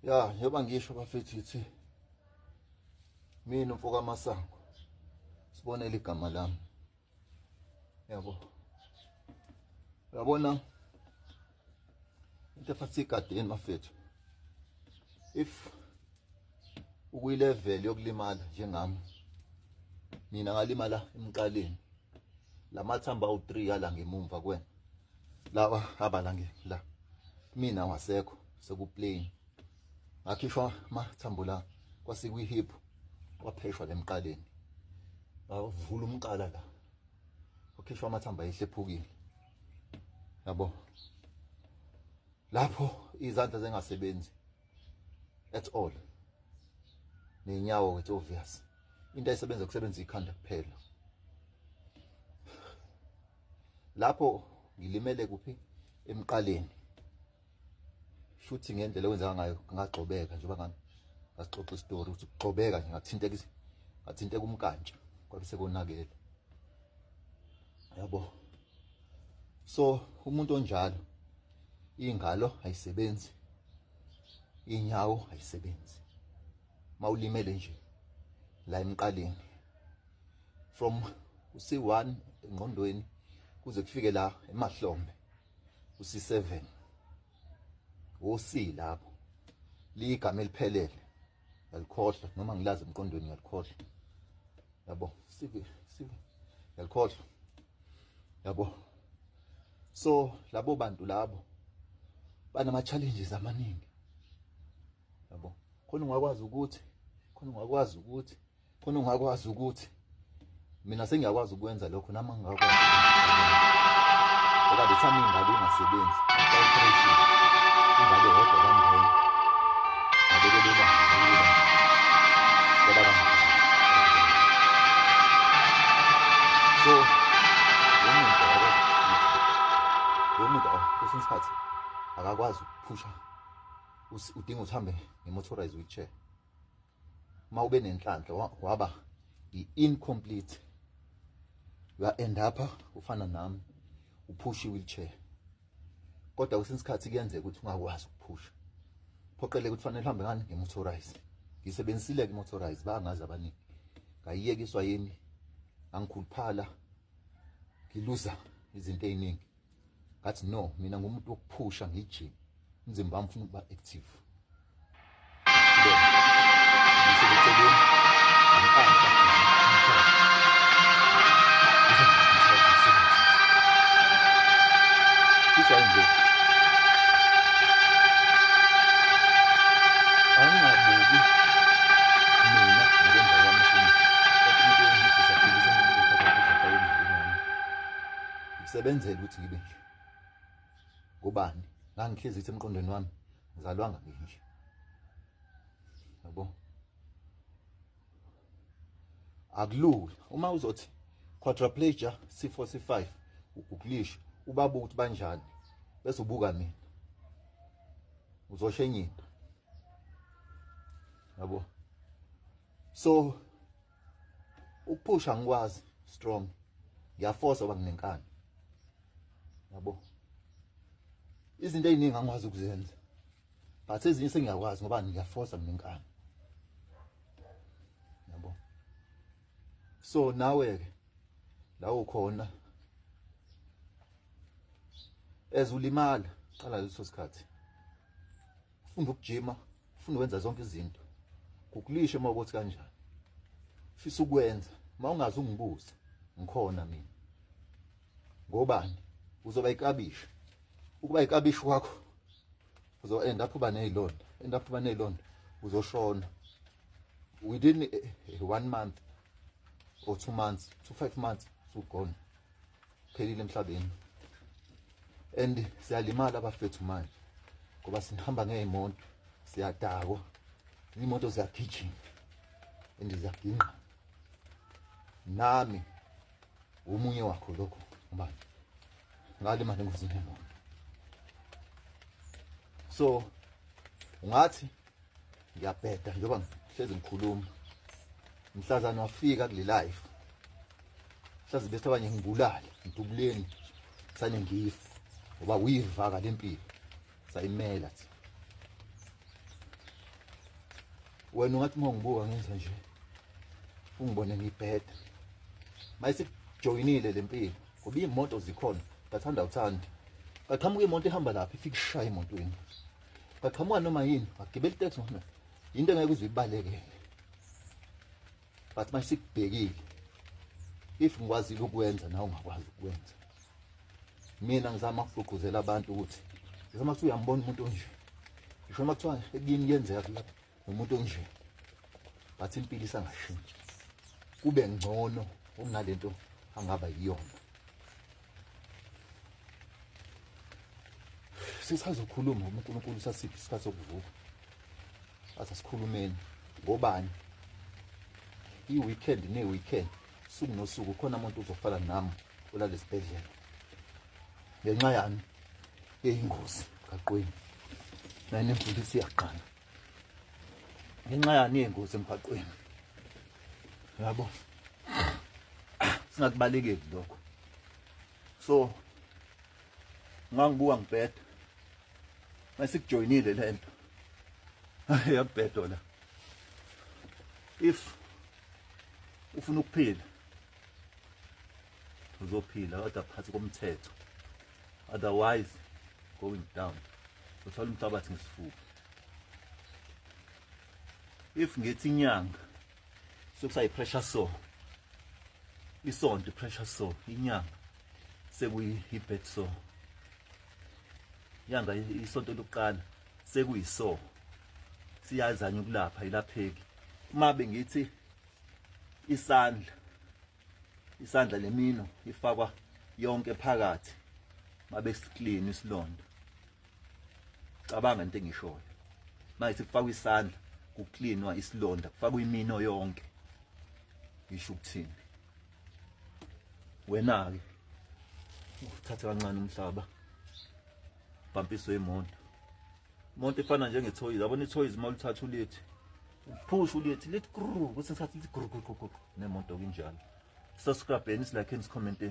Ya, njengoba ngisho bafethu yithi mina umfoka Masango sibonele igama lami. Yabo. Uyabona into efathi igadeni bafethu. If ukuyilevel yokulimala njengami mina ngalimala emqaleni. Lamathamba u3 yala ngemumva kwena. Lawa abala la. Mina wasekho sekuplain. Ngakhishwa mathambo la kwasikwi hip kwapheshwa lemqaleni. Bavula umqala la. Wakhishwa amathamba ehlephukile. Yabo. Lapho izandla zengasebenzi at all. Nenyawo it's obvious. Into esebenza ukusebenza ikhanda kuphela. Lapho ngilimele kuphi emqaleni. Futhi ngendlela owenza ngayo ngagxobeka njengoba ngasixoxa istory ukuthi ukugxobeka nje ngathinteka umkantsha kwabe sekonakela. Yabo. So umuntu onjalo ingalo ayisebenzi. Inyawo ayisebenzi. Mawulimele nje la emqaleni from uC1 engqondweni kuze kufike la emahlombe uC7 oC lapho ligama eliphelele yalikhohlwa noma ngilazi emqondweni yalikhohlwa. Yabo sivi yalikhohlwa. Yabo. So labo bantu labo banama challenges amaningi. Yabo. Khona ungakwazi ukuthi mina sengiyakwazi ukwenza lokho nama ngingakwazi. Ngoba lethami ingalo ingasebenzi. Operation. Ingalo yodwa kangena. Abekelela ngoba so umuntu kwesinye isikhathi akakwazi ukuphusha udinga uhambe ngemotorized wheelchair. Mawube nenhlanhla waba incomplete. You end up ufana nami uphusha wheelchair. Kodwa kwesinye isikhathi kuyenzeka ukuthi ungakwazi ukuphusha. Phoqeleke ukuthi fanele uhambe ngani ngemotorized. Ngisebenzisile imotorized bangazi abaningi. Ngayiyekiswa yini angikhuluphala ngiluza izinto eziningi. Ngathi no mina ngumuntu wokuphusha ngijim. Umzimba wami ufuna ukuba active. Sebenzele ukuthi ngibe nje. Ngobani? Ngangihlezi ithi emqondweni wami ngizalwanga nje. Yabo. Akulula. Uma uzothi quadriplegia C4 C5 ukulisha ubabuka ukuthi banjani bese ubuka mina. Uzoshenye into. Yabo. So ukuphusha ngikwazi strong. Ngiyaforce ngoba nginenkani. Yabo. Izinto eziningi angikwazi ukuzenza. But ezinye sengiyakwazi ngoba ngiyaforce nginenkani. Yabo. So nawe ke la ukhona ezulimala qala leso sikhathi. Ufunda ukujima, ufunda ukwenza zonke izinto. Kukulisha uma ukuthi kanjani. Fisa ukwenza, mawungazi ungibuza, ngikhona mina. Ngobani? Uzoba ikabisha. Ukuba ikabisha wakho uzo end up uba nezilonda. Uzoshona within 1 month or 2 months to 5 months gone. Phelile emhlabeni. And siyalimala abafethu manje ngoba sinihamba ngeemoto siyadakwa. Imoto ziyagijima endizaginqa. Nami umunye wakho lokho ngoba ngalimala engozini yemoto. So ungathi ngiyabheda njengoba ngihlezi ngikhuluma. Mhlazana wafika kule life. Mhlazi bese abanye ngibulale ngidubuleni sane ngifa ngoba uyivaka lempilo sayimela thi. wena ungathi uma ungibuka ngenza nje ungibone ngibheda mayisijoyinile lempilo ngoba imoto zikhona bathanda uthandi qhamuka imoto ehamba lapha ifika ishaya emotweni qhamuka noma yini agibela itaxi noma into engeke uzibalekele but mayisikubhekile if ngikwazile ukwenza nawe ungakwazi ukwenza mina ngizama ukugqugquzela abantu ukuthi ngizama ukuthi uyambona umuntu onje ngisho makuthiwa ekuyini kuyenzeka lapha umuntu onje but impilo isangashintshi kube ngcono kunalento angaba yiyona sisazokhuluma uNkulunkulu sasiphi isikhathi sokuvuka asasikhulumeni ngobani i-weekend ne-weekend suku nosuku khona umuntu uzofana nami kulale sibhedlela ngenxa yani yeyingozi emgaqweni nayo nemfundisi iyaqala ngenxa yani yeyingozi emgaqweni yabo singakubalekeli lokho so ngangibuka ngibheda masikujoyinile lento yakubhedo la if ufuna ukuphila uzophila kodwa phansi komthetho otherwise going down uthola umhlabathi ngesifuba if ngithi inyanga sokusayi pressure sore isonto pressure sore inyanga sekuyi bed sore yanga isonto lokuqala sekuyiso siyazanya ukulapha ilapheki mabe ngithi isandla lemino ifakwa yonke phakathi mabe clean isilonda cabanga into engishoyo mayithi kufakwa isandla kucleanwa isilonda kufakwa imino yonke ngisho ukuthini wena ke uthatha kancane umhlaba bampiso imoto efana njenge-toys yabona i-toys uma ulithatha ulithi push ulithi lithi kru bese ngithatha lithi kru nemoto kunjalo subscribe and like and comment